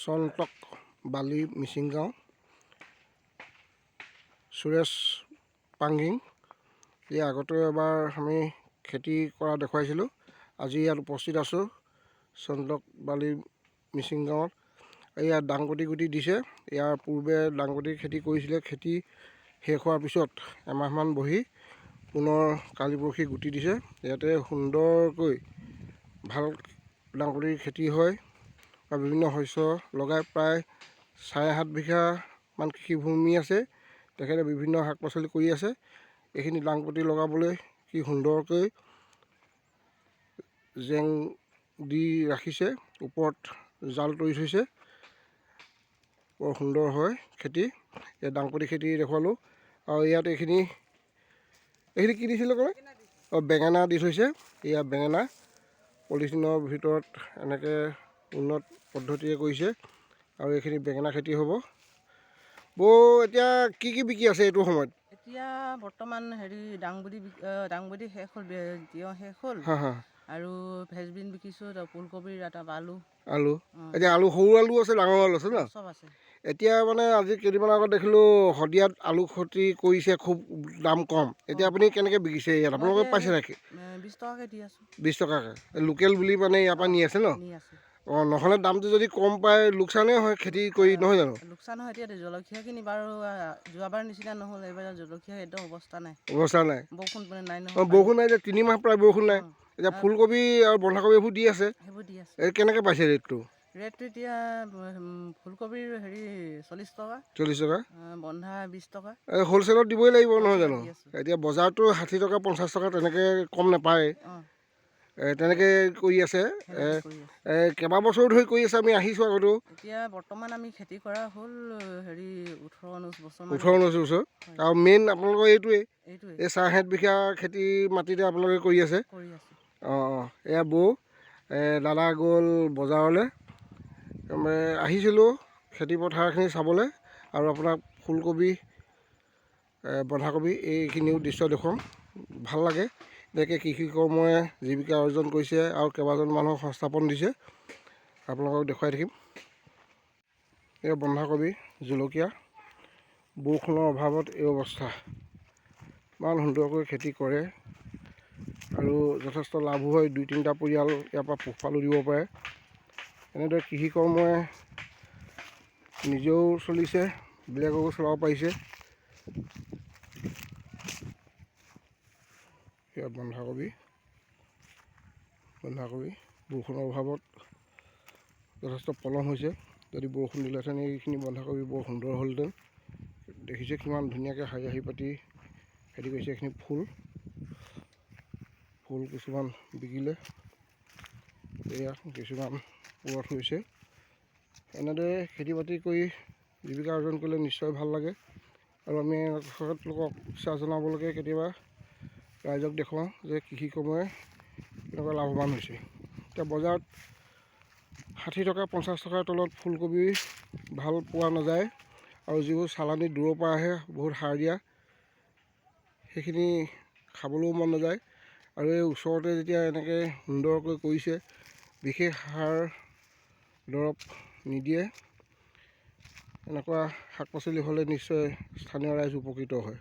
চন্তক বালি মিচিং গাঁও সুৰেশ পাংগিং। ইয়াৰ আগতে এবাৰ আমি খেতি কৰা দেখুৱাইছিলোঁ। আজি ইয়াত উপস্থিত আছোঁ চন্তক বালি মিচিং গাঁৱত। ইয়াত ডাংবডি গুটি দিছে। ইয়াৰ পূৰ্বে ডাংবডি খেতি কৰিছিলে। খেতি শেষ হোৱাৰ পিছত এমাহমান বহি পুনৰ কালি পৰহি গুটি দিছে। ইয়াতে সুন্দৰকৈ ভাল ডাংবডিৰ খেতি হয় বা বিভিন্ন শস্য লগাই প্ৰায় 7.5 বিঘামান কৃষিভূমি আছে। তেখেতে বিভিন্ন শাক পাচলি কৰি আছে। এইখিনি ডাংবডি লগাবলৈ কি সুন্দৰকৈ জেং দি ৰাখিছে, ওপৰত জাল তৰি থৈছে। বৰ সুন্দৰ হয় খেতি। ইয়াত ডাংবডি খেতি দেখুৱালোঁ। আৰু ইয়াত এইখিনি কি দিছিলে ক'লে? বেঙেনা দি থৈছে। এয়া বেঙেনা পলিথিনৰ ভিতৰত এনেকৈ উন্নত পদ্ধতিৰে কৰিছে। আৰু এইখিনি বেঙেনা খেতি হ'ব। এতিয়া কি বিকি আছে এইটো সময়ত? এতিয়া বৰ্তমান দাংবডি শেষ হ'ল, তিয়ঁহ শেষ হ'ল আৰু ফেচবিন বিকিছোঁ, ফুলকবিৰ এটা আলু। এতিয়া আলু সৰু আলু আছে, ডাঙৰ আলু আছে ন? চব আছে। এতিয়া মানে আজি কেইদিনমান আগত দেখিলোঁ শদিয়াত আলু খেতি কৰিছে, খুব দাম কম। এতিয়া আপুনি কেনেকৈ বিকিছে ইয়াত? আপোনালোকে পাইছে নেকি? 20 টকাকৈ দি আছোঁ। 20 টকাকৈ লোকেল বুলি মানে ইয়াৰ পৰা নি আছে ন? নহ'লে দামটো যদি কম পায় লোকচানেই হয় খেতি কৰি, নহয় জানো? লোকচান হয়। এতিয়া জলকীয়াখিনি বাৰু যোৱাবাৰ নিচিনা নহ'ল। এইবাৰ জলকীয়া একদম অৱস্থা নাই। বৰষুণ নাই নহয়। বৰষুণ নাই যে, 3 মাহ প্ৰায় বৰষুণ নাই। এতিয়া ফুলকবি আৰু বন্ধাকবি এইবোৰ দি আছে। এই কেনেকৈ পাইছে ৰেটটো? ৰেটটো এতিয়া ফুলকবিৰ 40 টকা, বন্ধা 20 টকা। হ'লচেলত দিবই লাগিব, নহয় জানো? এতিয়া বজাৰতো 60 টকা 50 টকা তেনেকৈ কম নাপায়। তেনেকৈ কৰি আছে। কেইবাবছৰো ধৰি কৰি আছে। আমি আহিছোঁ আগতেও। এতিয়া বৰ্তমান আমি খেতি কৰা হ'ল 18-19 বছৰ। 18-19 বছৰ। আৰু মেইন আপোনালোকৰ এইটোৱেই, এই 7.5 বিঘা খেতি মাটিতে আপোনালোকে কৰি আছে। এয়া বৌ, দাদা গ'ল বজাৰলৈ। আহিছিলোঁ খেতি পথাৰখিনি চাবলৈ আৰু আপোনাক ফুলকবি, বন্ধাকবি এইখিনিও দৃশ্য দেখুৱাম। ভাল লাগে। এনেকৈ কৃষি কৰ্মই জীৱিকা অৰ্জন কৰিছে আৰু কেইবাজন মানুহক সংস্থাপন দিছে। আপোনালোকক দেখুৱাই থাকিম। এই বন্ধাকবি, জলকীয়া। বৰষুণৰ অভাৱত এই অৱস্থা। ইমান সুন্দৰকৈ খেতি কৰে আৰু যথেষ্ট লাভো হয়। 2-3টা পৰিয়াল ইয়াৰ পৰা পোহপালো দিব পাৰে। এনেদৰে কৃষি কৰ্মই নিজেও চলিছে, বেলেগকো চলাব পাৰিছে। এয়া বন্ধাকবি। বৰষুণৰ অভাৱত যথেষ্ট পলম হৈছে। যদি বৰষুণ দিলেহেঁতেন এইখিনি বন্ধাকবি বৰ সুন্দৰ হ'লহেঁতেন। দেখিছে কিমান ধুনীয়াকৈ শাৰী পাতি খেতি কৰিছে। এইখিনি ফুল কিছুমান বিকিলে, এয়া কিছুমান পুৰত হৈছে। এনেদৰে খেতি বাতি কৰি জীৱিকা অৰ্জন কৰিলে নিশ্চয় ভাল লাগে। আৰু আমি তেখেতলোকক উৎসাহ জনাবলৈকে কেতিয়াবা ৰাইজক দেখুৱাওঁ যে কৃষি কৰ্মই কেনেকুৱা লাভৱান হৈছে। এতিয়া বজাৰত 60 টকা 50 টকাৰ তলত ফুলকবি ভাল পোৱা নাযায়। আৰু যিবোৰ চালানী দূৰৰ পৰা আহে, বহুত সাৰ দিয়া, সেইখিনি খাবলৈও মন নাযায়। আৰু এই ওচৰতে যেতিয়া এনেকৈ সুন্দৰকৈ কৰিছে, বিশেষ সাৰ দৰৱ নিদিয়ে, এনেকুৱা শাক পাচলি হ'লে নিশ্চয় স্থানীয় ৰাইজ উপকৃত হয়।